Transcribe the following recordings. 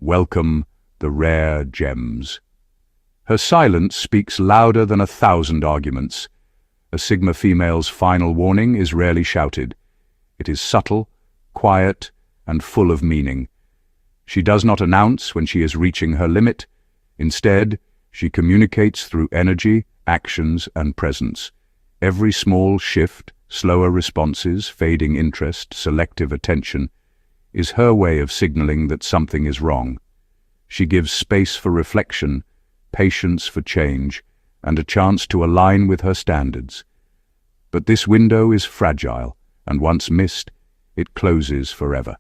Welcome the rare gems. Her silence speaks louder than 1,000 arguments. A Sigma female's final warning is rarely shouted. It is subtle, quiet, and full of meaning. She does not announce when she is reaching her limit. Instead, she communicates through energy, actions, and presence. Every small shift, slower responses, fading interest, selective attention, is her way of signaling that something is wrong. She gives space for reflection, patience for change, and a chance to align with her standards. But this window is fragile, and once missed, it closes forever.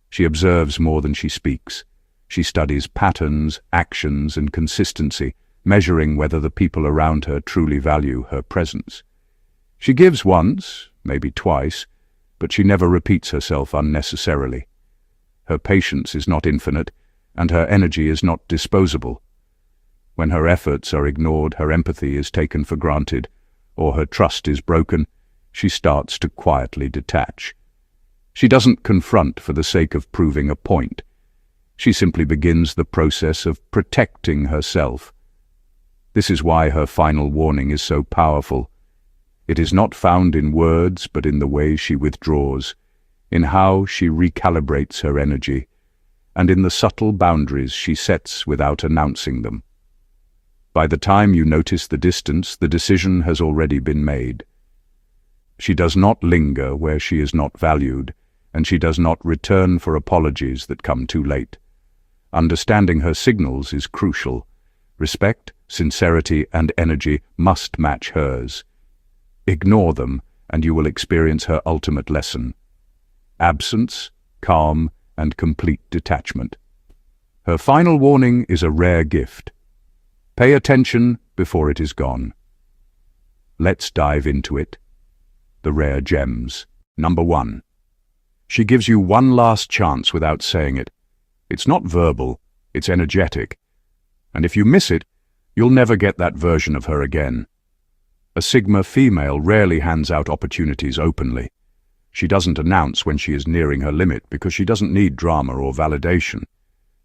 She observes more than she speaks. She studies patterns, actions, and consistency, measuring whether the people around her truly value her presence. She gives once, maybe twice, but she never repeats herself unnecessarily. Her patience is not infinite, and her energy is not disposable. When her efforts are ignored, her empathy is taken for granted, or her trust is broken, she starts to quietly detach. She doesn't confront for the sake of proving a point. She simply begins the process of protecting herself. This is why her final warning is so powerful. It is not found in words, but in the way she withdraws, in how she recalibrates her energy, and in the subtle boundaries she sets without announcing them. By the time you notice the distance, the decision has already been made. She does not linger where she is not valued, and she does not return for apologies that come too late. Understanding her signals is crucial. Respect, sincerity, and energy must match hers. Ignore them, and you will experience her ultimate lesson: absence, calm, and complete detachment. Her final warning is a rare gift. Pay attention before it is gone. Let's dive into it. The rare gems. Number 1. She gives you one last chance without saying it. It's not verbal, it's energetic. And if you miss it, you'll never get that version of her again. A Sigma female rarely hands out opportunities openly. She doesn't announce when she is nearing her limit because she doesn't need drama or validation.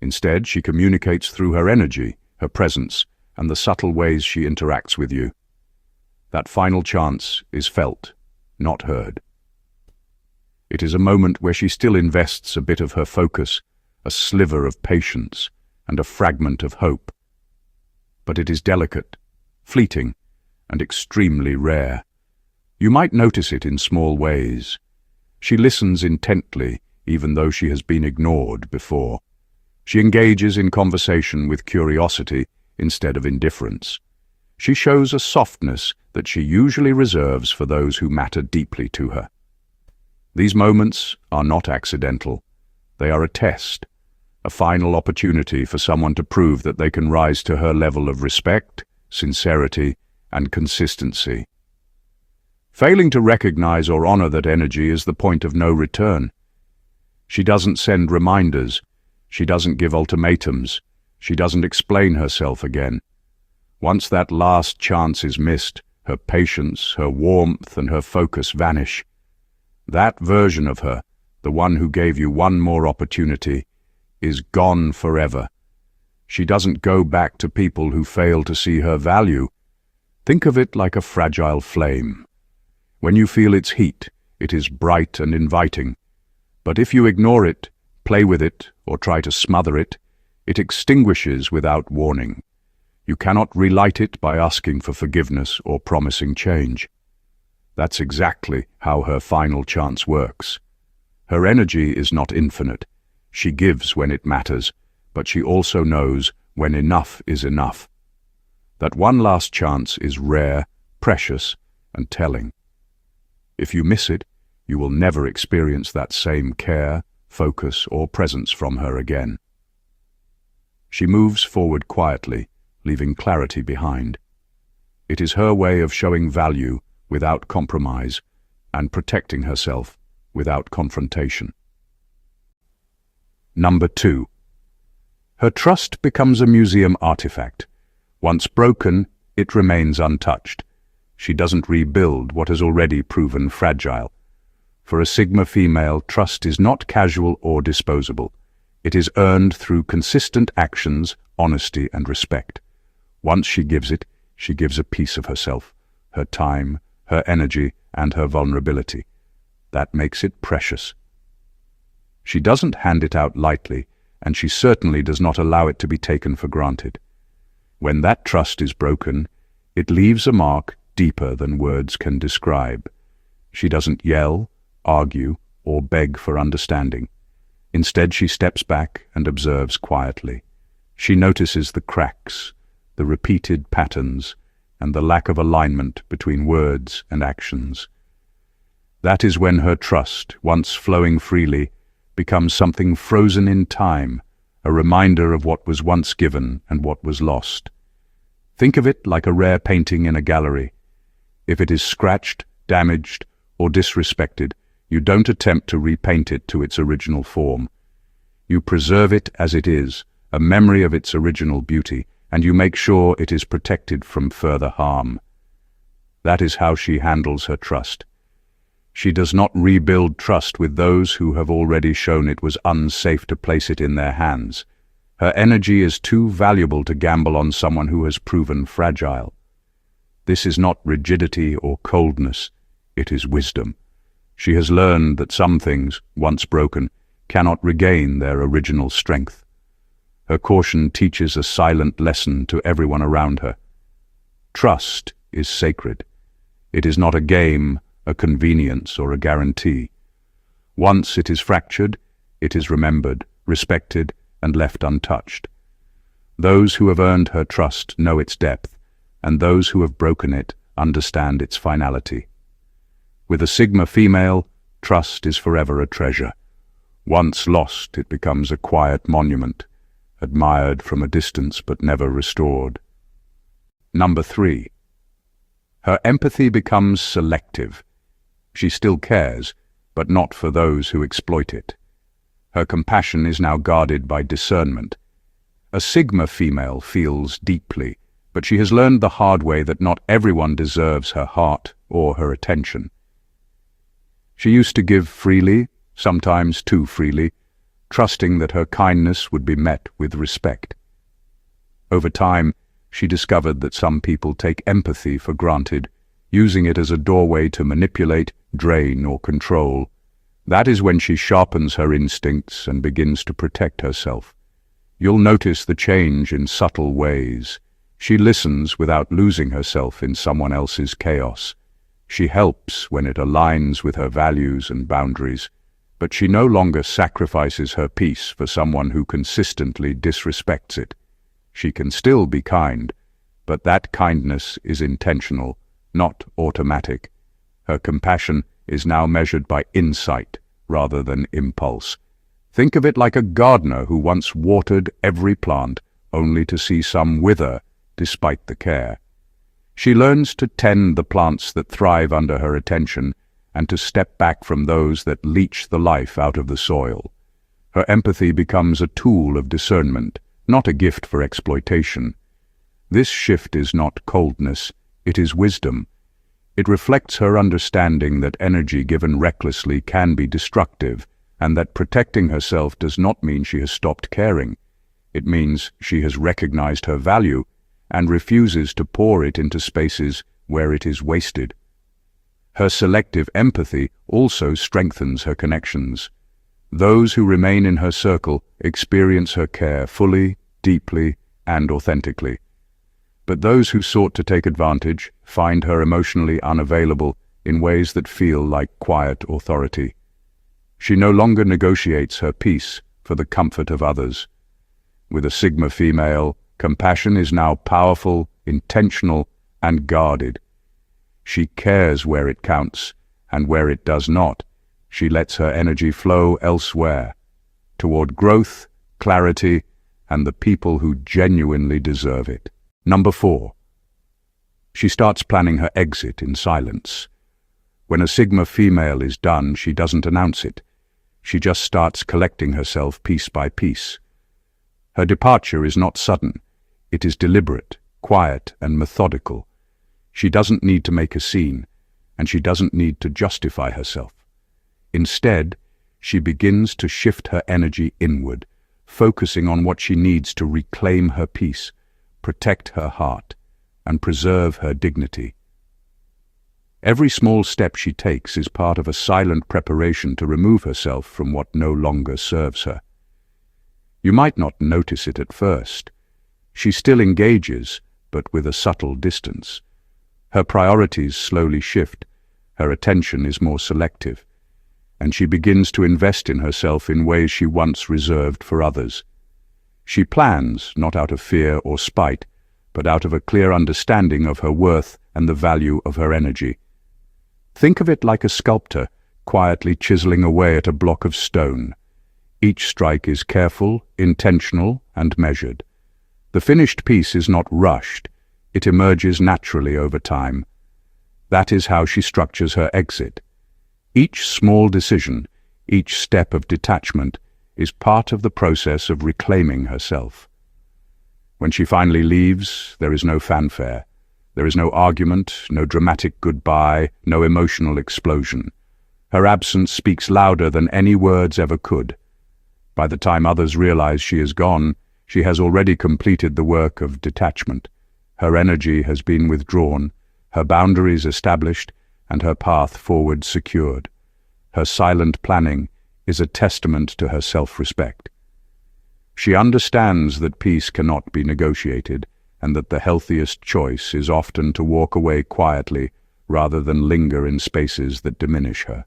Instead, she communicates through her energy, her presence, and the subtle ways she interacts with you. That final chance is felt, not heard. It is a moment where she still invests a bit of her focus, a sliver of patience, and a fragment of hope. But it is delicate, fleeting, and extremely rare. You might notice it in small ways. She listens intently, even though she has been ignored before. She engages in conversation with curiosity instead of indifference. She shows a softness that she usually reserves for those who matter deeply to her. These moments are not accidental. They are a test, a final opportunity for someone to prove that they can rise to her level of respect, sincerity, and consistency. Failing to recognize or honor that energy is the point of no return. She doesn't send reminders. She doesn't give ultimatums. She doesn't explain herself again. Once that last chance is missed, her patience, her warmth, and her focus vanish. That version of her, the one who gave you one more opportunity, is gone forever. She doesn't go back to people who fail to see her value. Think of it like a fragile flame. When you feel its heat, it is bright and inviting. But if you ignore it, play with it, or try to smother it, it extinguishes without warning. You cannot relight it by asking for forgiveness or promising change. That's exactly how her final chance works. Her energy is not infinite. She gives when it matters, but she also knows when enough is enough. That one last chance is rare, precious, and telling. If you miss it, you will never experience that same care, focus, or presence from her again. She moves forward quietly, leaving clarity behind. It is her way of showing value without compromise and protecting herself without confrontation. Number 2. Her trust becomes a museum artifact. Once broken, it remains untouched. She doesn't rebuild what has already proven fragile. For a Sigma female, trust is not casual or disposable. It is earned through consistent actions, honesty, and respect. Once she gives it, she gives a piece of herself, her time, her energy, and her vulnerability. That makes it precious. She doesn't hand it out lightly, and she certainly does not allow it to be taken for granted. When that trust is broken, it leaves a mark deeper than words can describe. She doesn't yell, argue, or beg for understanding. Instead, she steps back and observes quietly. She notices the cracks, the repeated patterns, and the lack of alignment between words and actions. That is when her trust, once flowing freely, becomes something frozen in time, a reminder of what was once given and what was lost. Think of it like a rare painting in a gallery. If it is scratched, damaged, or disrespected, you don't attempt to repaint it to its original form. You preserve it as it is, a memory of its original beauty, and you make sure it is protected from further harm. That is how she handles her trust. She does not rebuild trust with those who have already shown it was unsafe to place it in their hands. Her energy is too valuable to gamble on someone who has proven fragile. This is not rigidity or coldness, it is wisdom. She has learned that some things, once broken, cannot regain their original strength. Her caution teaches a silent lesson to everyone around her. Trust is sacred. It is not a game, a convenience, or a guarantee. Once it is fractured, it is remembered, respected, and left untouched. Those who have earned her trust know its depth, and those who have broken it understand its finality. With a Sigma female, trust is forever a treasure. Once lost, it becomes a quiet monument, admired from a distance but never restored. Number 3. Her empathy becomes selective. She still cares, but not for those who exploit it. Her compassion is now guarded by discernment. A Sigma female feels deeply, but she has learned the hard way that not everyone deserves her heart or her attention. She used to give freely, sometimes too freely, trusting that her kindness would be met with respect. Over time, she discovered that some people take empathy for granted, using it as a doorway to manipulate, drain, or control. That is when she sharpens her instincts and begins to protect herself. You'll notice the change in subtle ways. She listens without losing herself in someone else's chaos. She helps when it aligns with her values and boundaries, but she no longer sacrifices her peace for someone who consistently disrespects it. She can still be kind, but that kindness is intentional, not automatic. Her compassion is now measured by insight rather than impulse. Think of it like a gardener who once watered every plant only to see some wither despite the care. She learns to tend the plants that thrive under her attention and to step back from those that leach the life out of the soil. Her empathy becomes a tool of discernment, not a gift for exploitation. This shift is not coldness, it is wisdom. It reflects her understanding that energy given recklessly can be destructive, and that protecting herself does not mean she has stopped caring. It means she has recognized her value and refuses to pour it into spaces where it is wasted. Her selective empathy also strengthens her connections. Those who remain in her circle experience her care fully, deeply, and authentically. But those who sought to take advantage find her emotionally unavailable in ways that feel like quiet authority. She no longer negotiates her peace for the comfort of others. With a Sigma female, compassion is now powerful, intentional, and guarded. She cares where it counts, and where it does not, she lets her energy flow elsewhere, toward growth, clarity, and the people who genuinely deserve it. Number 4. She starts planning her exit in silence. When a Sigma female is done, she doesn't announce it. She just starts collecting herself piece by piece. Her departure is not sudden. It is deliberate, quiet, and methodical. She doesn't need to make a scene, and she doesn't need to justify herself. Instead, she begins to shift her energy inward, focusing on what she needs to reclaim her peace, protect her heart, and preserve her dignity. Every small step she takes is part of a silent preparation to remove herself from what no longer serves her. You might not notice it at first. She still engages, but with a subtle distance. Her priorities slowly shift, her attention is more selective, and she begins to invest in herself in ways she once reserved for others. She plans, not out of fear or spite, but out of a clear understanding of her worth and the value of her energy. Think of it like a sculptor quietly chiseling away at a block of stone. Each strike is careful, intentional, and measured. The finished piece is not rushed, it emerges naturally over time. That is how she structures her exit. Each small decision, each step of detachment, is part of the process of reclaiming herself. When she finally leaves, there is no fanfare. There is no argument, no dramatic goodbye, no emotional explosion. Her absence speaks louder than any words ever could. By the time others realize she is gone, she has already completed the work of detachment. Her energy has been withdrawn, her boundaries established, and her path forward secured. Her silent planning is a testament to her self-respect. She understands that peace cannot be negotiated, and that the healthiest choice is often to walk away quietly rather than linger in spaces that diminish her.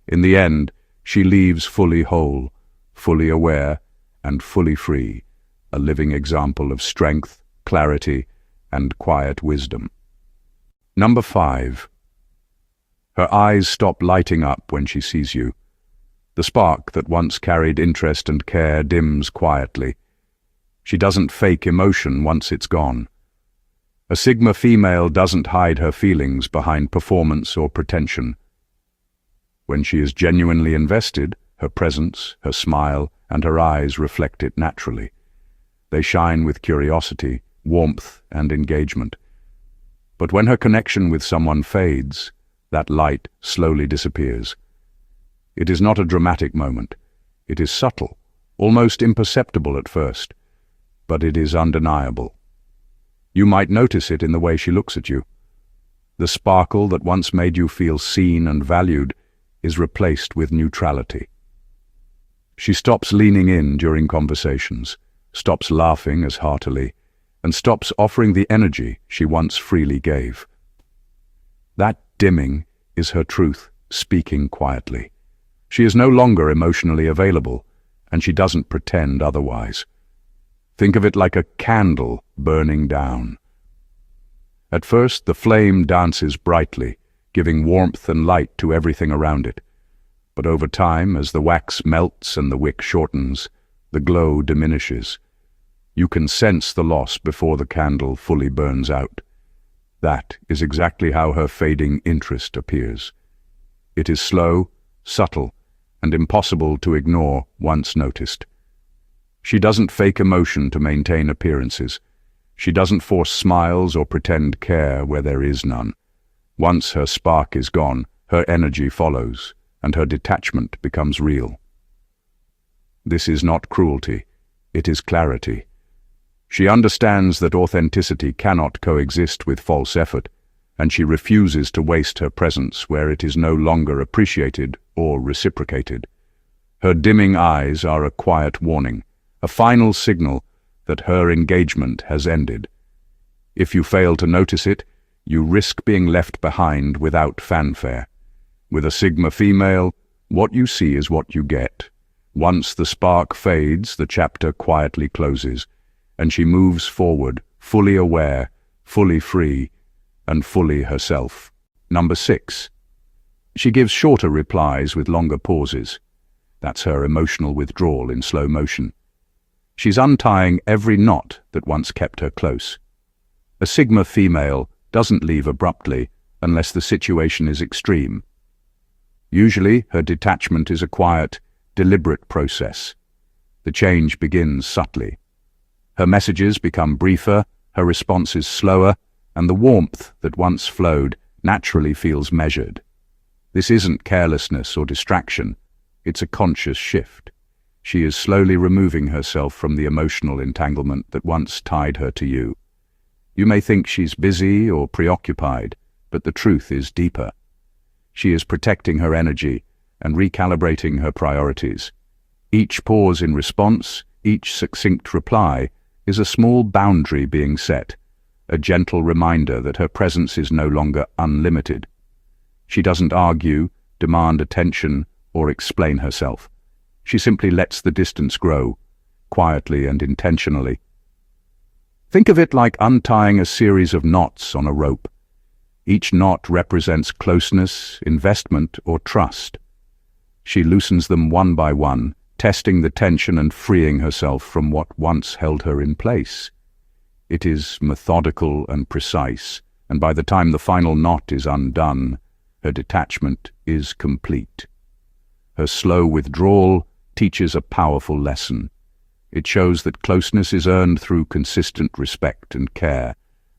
In the end, she leaves fully whole, fully aware, and fully free, a living example of strength, clarity, and quiet wisdom. Number 5. Her eyes stop lighting up when she sees you. The spark that once carried interest and care dims quietly. She doesn't fake emotion once it's gone. A Sigma female doesn't hide her feelings behind performance or pretension. When she is genuinely invested, her presence, her smile, and her eyes reflect it naturally. They shine with curiosity, warmth, and engagement. But when her connection with someone fades, that light slowly disappears. It is not a dramatic moment. It is subtle, almost imperceptible at first, but it is undeniable. You might notice it in the way she looks at you. The sparkle that once made you feel seen and valued is replaced with neutrality. She stops leaning in during conversations, stops laughing as heartily, and stops offering the energy she once freely gave. That dimming is her truth speaking quietly. She is no longer emotionally available, and she doesn't pretend otherwise. Think of it like a candle burning down. At first, the flame dances brightly, giving warmth and light to everything around it. But over time, as the wax melts and the wick shortens, the glow diminishes. You can sense the loss before the candle fully burns out. That is exactly how her fading interest appears. It is slow, subtle, and impossible to ignore once noticed. She doesn't fake emotion to maintain appearances. She doesn't force smiles or pretend care where there is none. Once her spark is gone, her energy follows, and her detachment becomes real. This is not cruelty, it is clarity. She understands that authenticity cannot coexist with false effort, and she refuses to waste her presence where it is no longer appreciated or reciprocated. Her dimming eyes are a quiet warning, a final signal that her engagement has ended. If you fail to notice it, you risk being left behind without fanfare. With a Sigma female, what you see is what you get. Once the spark fades, the chapter quietly closes, and she moves forward, fully aware, fully free, and fully herself. Number 6. She gives shorter replies with longer pauses. That's her emotional withdrawal in slow motion. She's untying every knot that once kept her close. A Sigma female doesn't leave abruptly unless the situation is extreme. Usually, her detachment is a quiet, deliberate process. The change begins subtly. Her messages become briefer, her responses slower, and the warmth that once flowed naturally feels measured. This isn't carelessness or distraction, it's a conscious shift. She is slowly removing herself from the emotional entanglement that once tied her to you. You may think she's busy or preoccupied, but the truth is deeper. She is protecting her energy and recalibrating her priorities. Each pause in response, each succinct reply, is a small boundary being set, a gentle reminder that her presence is no longer unlimited. She doesn't argue, demand attention, or explain herself. She simply lets the distance grow, quietly and intentionally. Think of it like untying a series of knots on a rope. Each knot represents closeness, investment, or trust. She loosens them one by one, testing the tension and freeing herself from what once held her in place. It is methodical and precise, and by the time the final knot is undone, her detachment is complete. Her slow withdrawal teaches a powerful lesson. It shows that closeness is earned through consistent respect and care,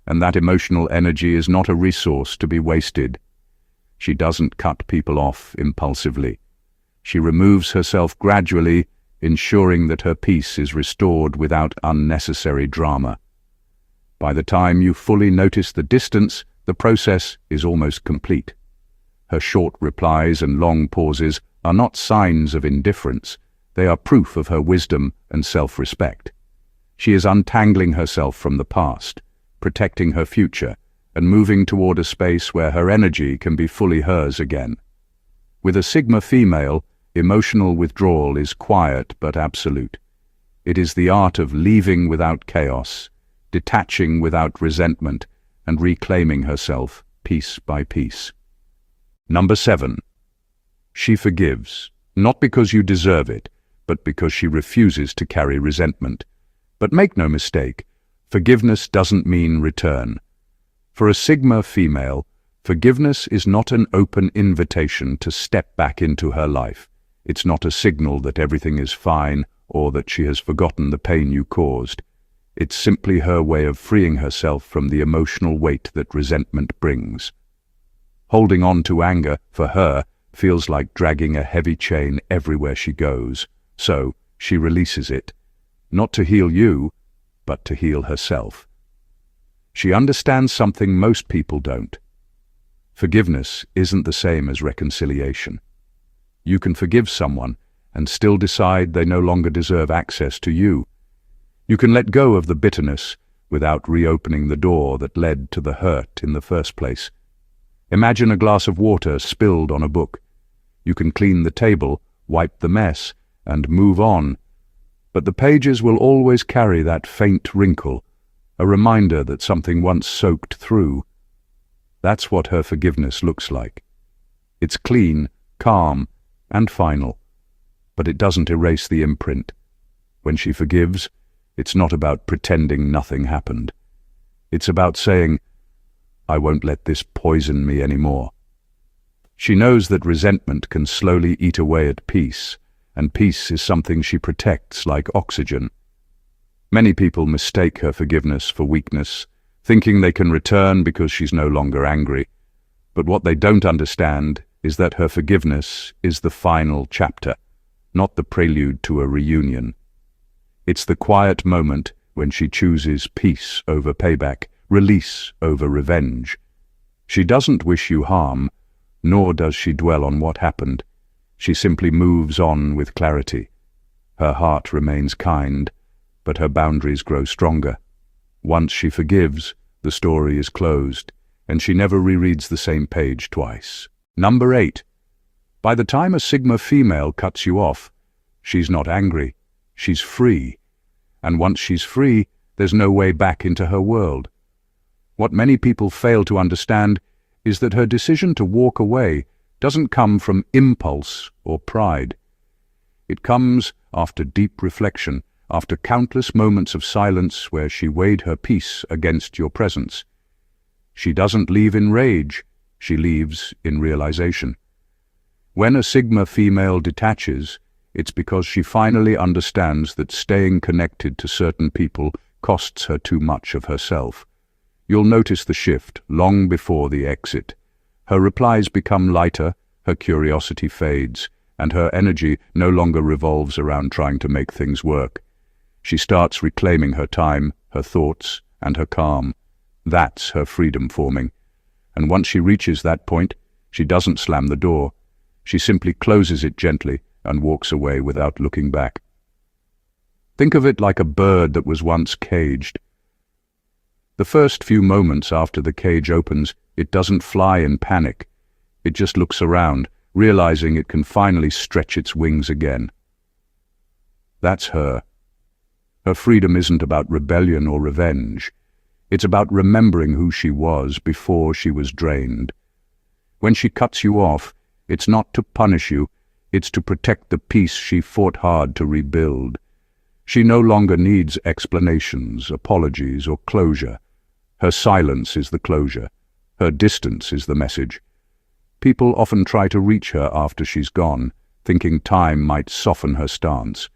and that emotional energy is not a resource to be wasted. She doesn't cut people off impulsively. She removes herself gradually, ensuring that her peace is restored without unnecessary drama. By the time you fully notice the distance, the process is almost complete. Her short replies and long pauses are not signs of indifference. They are proof of her wisdom and self-respect. She is untangling herself from the past, protecting her future, and moving toward a space where her energy can be fully hers again. With a Sigma female, emotional withdrawal is quiet but absolute. It is the art of leaving without chaos, detaching without resentment, and reclaiming herself piece by piece. Number 7. She forgives, not because you deserve it, but because she refuses to carry resentment. But make no mistake, forgiveness doesn't mean return. For a Sigma female, forgiveness is not an open invitation to step back into her life. It's not a signal that everything is fine or that she has forgotten the pain you caused. It's simply her way of freeing herself from the emotional weight that resentment brings. Holding on to anger, for her, feels like dragging a heavy chain everywhere she goes. So, she releases it, not to heal you, but to heal herself. She understands something most people don't. Forgiveness isn't the same as reconciliation. You can forgive someone and still decide they no longer deserve access to you. You can let go of the bitterness without reopening the door that led to the hurt in the first place. Imagine a glass of water spilled on a book. You can clean the table, wipe the mess, and move on. But the pages will always carry that faint wrinkle, a reminder that something once soaked through. That's what her forgiveness looks like. It's clean, calm, and final, but it doesn't erase the imprint. When she forgives, it's not about pretending nothing happened. It's about saying, I won't let this poison me anymore. She knows that resentment can slowly eat away at peace, and peace is something she protects like oxygen. Many people mistake her forgiveness for weakness, thinking they can return because she's no longer angry. But what they don't understand is that her forgiveness is the final chapter, not the prelude to a reunion. It's the quiet moment when she chooses peace over payback, release over revenge. She doesn't wish you harm, nor does she dwell on what happened. She simply moves on with clarity. Her heart remains kind, but her boundaries grow stronger. Once she forgives, the story is closed, and she never rereads the same page twice. Number 8. By the time a Sigma female cuts you off, she's not angry, she's free. And once she's free, there's no way back into her world. What many people fail to understand is that her decision to walk away doesn't come from impulse or pride. It comes after deep reflection, after countless moments of silence where she weighed her peace against your presence. She doesn't leave in rage, she leaves in realization. When a Sigma female detaches, it's because she finally understands that staying connected to certain people costs her too much of herself. You'll notice the shift long before the exit. Her replies become lighter, her curiosity fades, and her energy no longer revolves around trying to make things work. She starts reclaiming her time, her thoughts, and her calm. That's her freedom forming. And once she reaches that point, she doesn't slam the door. She simply closes it gently and walks away without looking back. Think of it like a bird that was once caged. The first few moments after the cage opens, it doesn't fly in panic. It just looks around, realizing it can finally stretch its wings again. That's her. Her freedom isn't about rebellion or revenge. It's about remembering who she was before she was drained. When she cuts you off, it's not to punish you, it's to protect the peace she fought hard to rebuild. She no longer needs explanations, apologies, or closure. Her silence is the closure. Her distance is the message. People often try to reach her after she's gone, thinking time might soften her stance.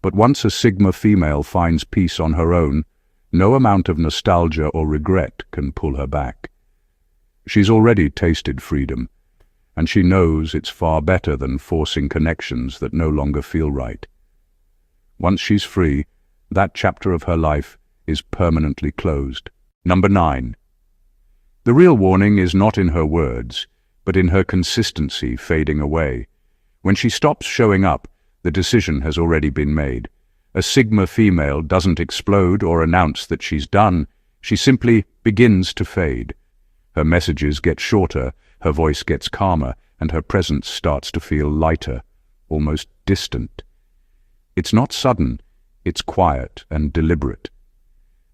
But once a Sigma female finds peace on her own, no amount of nostalgia or regret can pull her back. She's already tasted freedom, and she knows it's far better than forcing connections that no longer feel right. Once she's free, that chapter of her life is permanently closed. Number 9. The real warning is not in her words, but in her consistency fading away. When she stops showing up, the decision has already been made. A Sigma female doesn't explode or announce that she's done. She simply begins to fade. Her messages get shorter, her voice gets calmer, and her presence starts to feel lighter, almost distant. It's not sudden, it's quiet and deliberate.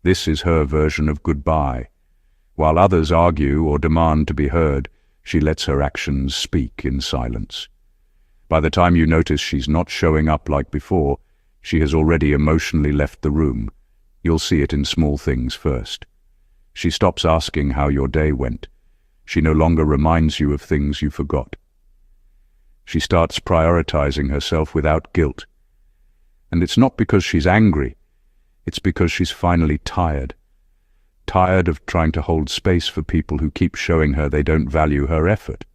This is her version of goodbye. While others argue or demand to be heard, she lets her actions speak in silence. By the time you notice she's not showing up like before, she has already emotionally left the room. You'll see it in small things first. She stops asking how your day went. She no longer reminds you of things you forgot. She starts prioritizing herself without guilt. And it's not because she's angry, it's because she's finally tired. Tired of trying to hold space for people who keep showing her they don't value her effort.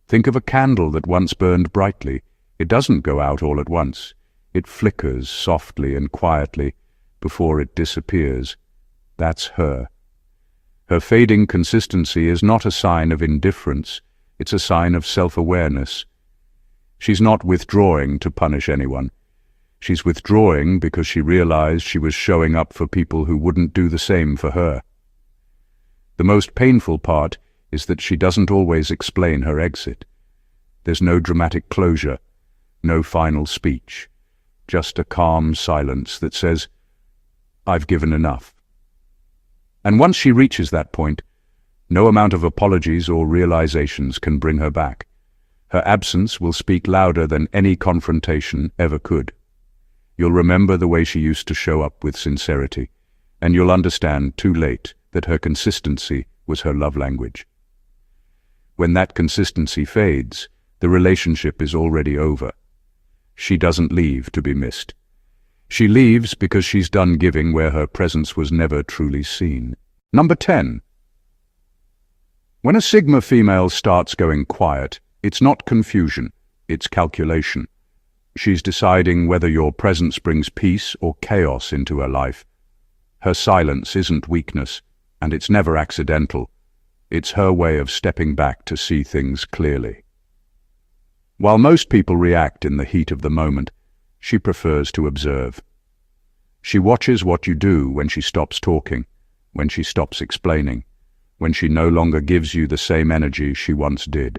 Think of a candle that once burned brightly. It doesn't go out all at once. It flickers softly and quietly before it disappears. That's her. Her fading consistency is not a sign of indifference, it's a sign of self-awareness. She's not withdrawing to punish anyone. She's withdrawing because she realized she was showing up for people who wouldn't do the same for her. The most painful part is that she doesn't always explain her exit. There's no dramatic closure, no final speech, just a calm silence that says, "I've given enough." And once she reaches that point, no amount of apologies or realizations can bring her back. Her absence will speak louder than any confrontation ever could. You'll remember the way she used to show up with sincerity, and you'll understand too late that her consistency was her love language. When that consistency fades, the relationship is already over. She doesn't leave to be missed. She leaves because she's done giving where her presence was never truly seen. Number 10. When a Sigma female starts going quiet, it's not confusion, it's calculation. She's deciding whether your presence brings peace or chaos into her life. Her silence isn't weakness, and it's never accidental. It's her way of stepping back to see things clearly. While most people react in the heat of the moment, she prefers to observe. She watches what you do when she stops talking, when she stops explaining, when she no longer gives you the same energy she once did.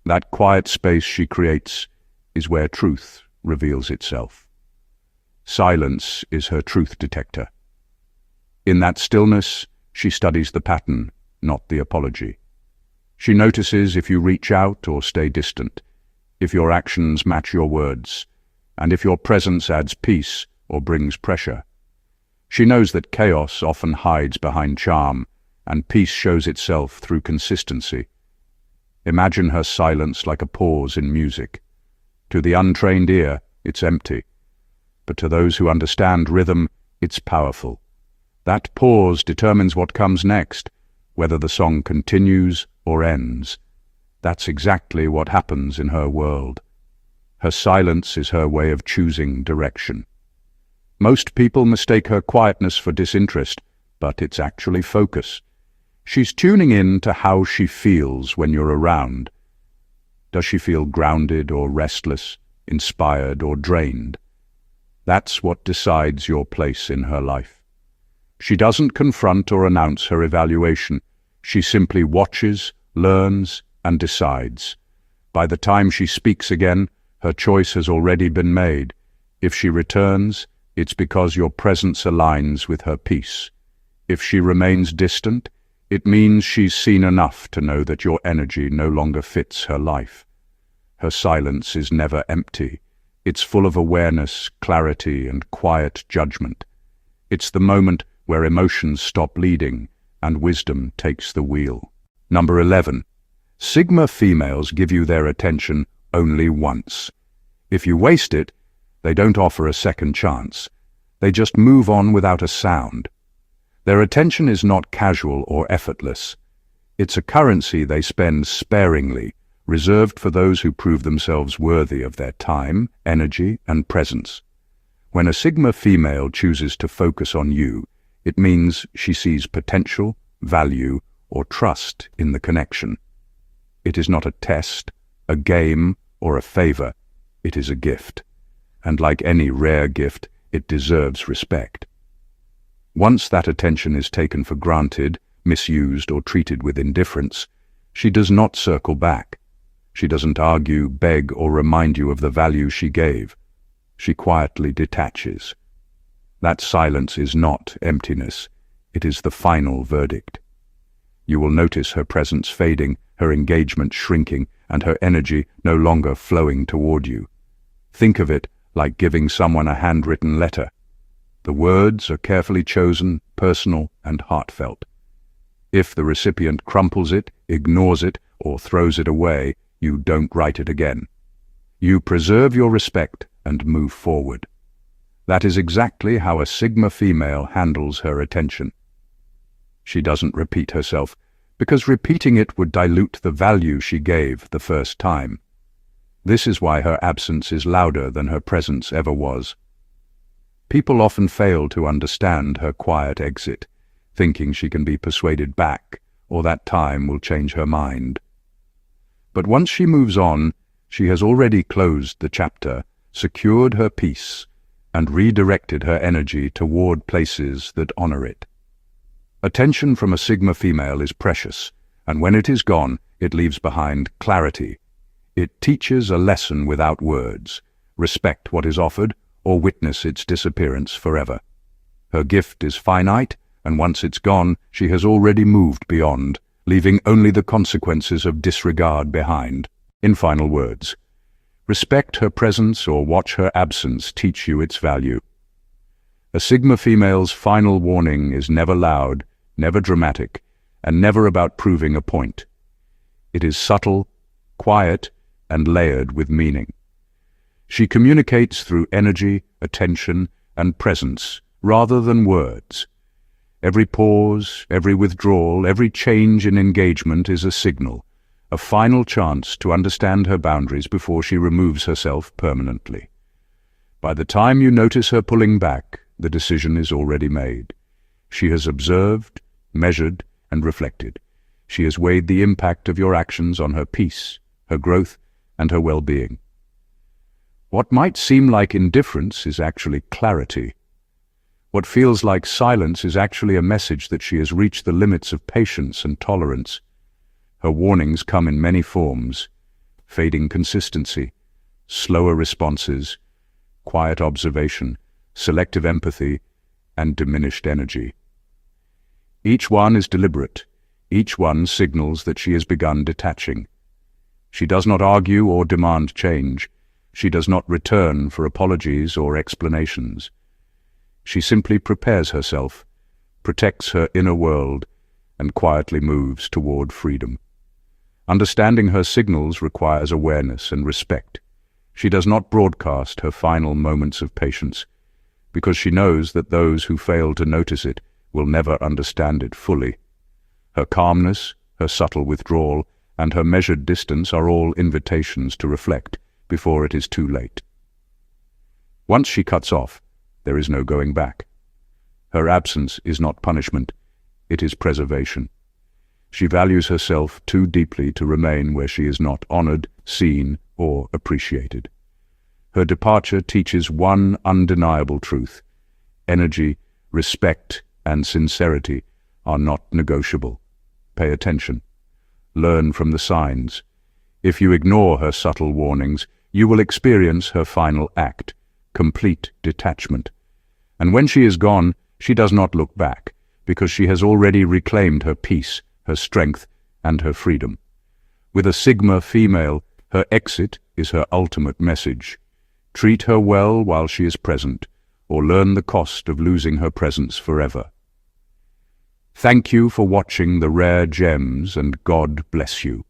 That quiet space she creates is where truth reveals itself. Silence is her truth detector. In that stillness, she studies the pattern, not the apology. She notices if you reach out or stay distant, if your actions match your words, and if your presence adds peace or brings pressure. She knows that chaos often hides behind charm, and peace shows itself through consistency. Imagine her silence like a pause in music. To the untrained ear, it's empty, but to those who understand rhythm, it's powerful. That pause determines what comes next, whether the song continues or ends. That's exactly what happens in her world. Her silence is her way of choosing direction. Most people mistake her quietness for disinterest, but it's actually focus. She's tuning in to how she feels when you're around. Does she feel grounded or restless, inspired or drained? That's what decides your place in her life. She doesn't confront or announce her evaluation. She simply watches, learns, and decides. By the time she speaks again, her choice has already been made. If she returns, it's because your presence aligns with her peace. If she remains distant, it means she's seen enough to know that your energy no longer fits her life. Her silence is never empty. It's full of awareness, clarity, and quiet judgment. It's the moment where emotions stop leading and wisdom takes the wheel. Number 11. Sigma females give you their attention only once. If you waste it, they don't offer a second chance. They just move on without a sound. Their attention is not casual or effortless. It's a currency they spend sparingly, reserved for those who prove themselves worthy of their time, energy, and presence. When a Sigma female chooses to focus on you, it means she sees potential, value, or trust in the connection. It is not a test, a game, or a favor. It is a gift. And like any rare gift, it deserves respect. Once that attention is taken for granted, misused, or treated with indifference, she does not circle back. She doesn't argue, beg, or remind you of the value she gave. She quietly detaches. That silence is not emptiness. It is the final verdict. You will notice her presence fading, her engagement shrinking, and her energy no longer flowing toward you. Think of it like giving someone a handwritten letter. The words are carefully chosen, personal, and heartfelt. If the recipient crumples it, ignores it, or throws it away, you don't write it again. You preserve your respect and move forward. That is exactly how a Sigma female handles her attention. She doesn't repeat herself, because repeating it would dilute the value she gave the first time. This is why her absence is louder than her presence ever was. People often fail to understand her quiet exit, thinking she can be persuaded back, or that time will change her mind. But once she moves on, she has already closed the chapter, secured her peace, and redirected her energy toward places that honor it. Attention from a Sigma female is precious, and when it is gone, it leaves behind clarity. It teaches a lesson without words. Respect what is offered, or witness its disappearance forever. Her gift is finite, and once it's gone, she has already moved beyond, leaving only the consequences of disregard behind. In final words, respect her presence or watch her absence teach you its value. A Sigma female's final warning is never loud, never dramatic, and never about proving a point. It is subtle, quiet, and layered with meaning. She communicates through energy, attention, and presence, rather than words. Every pause, every withdrawal, every change in engagement is a signal, a final chance to understand her boundaries before she removes herself permanently. By the time you notice her pulling back, the decision is already made. She has observed, measured, and reflected. She has weighed the impact of your actions on her peace, her growth, and her well-being. What might seem like indifference is actually clarity. What feels like silence is actually a message that she has reached the limits of patience and tolerance. Her warnings come in many forms: fading consistency, slower responses, quiet observation, selective empathy, and diminished energy. Each one is deliberate. Each one signals that she has begun detaching. She does not argue or demand change. She does not return for apologies or explanations. She simply prepares herself, protects her inner world, and quietly moves toward freedom. Understanding her signals requires awareness and respect. She does not broadcast her final moments of patience, because she knows that those who fail to notice it will never understand it fully. Her calmness, her subtle withdrawal, and her measured distance are all invitations to reflect before it is too late. Once she cuts off, there is no going back. Her absence is not punishment, it is preservation. She values herself too deeply to remain where she is not honored, seen, or appreciated. Her departure teaches one undeniable truth: energy, respect, and sincerity are not negotiable. Pay attention. Learn from the signs. If you ignore her subtle warnings, you will experience her final act, complete detachment. And when she is gone, she does not look back, because she has already reclaimed her peace, her strength, and her freedom. With a Sigma female, her exit is her ultimate message. Treat her well while she is present, or learn the cost of losing her presence forever. Thank you for watching The Rare Gems, and God bless you.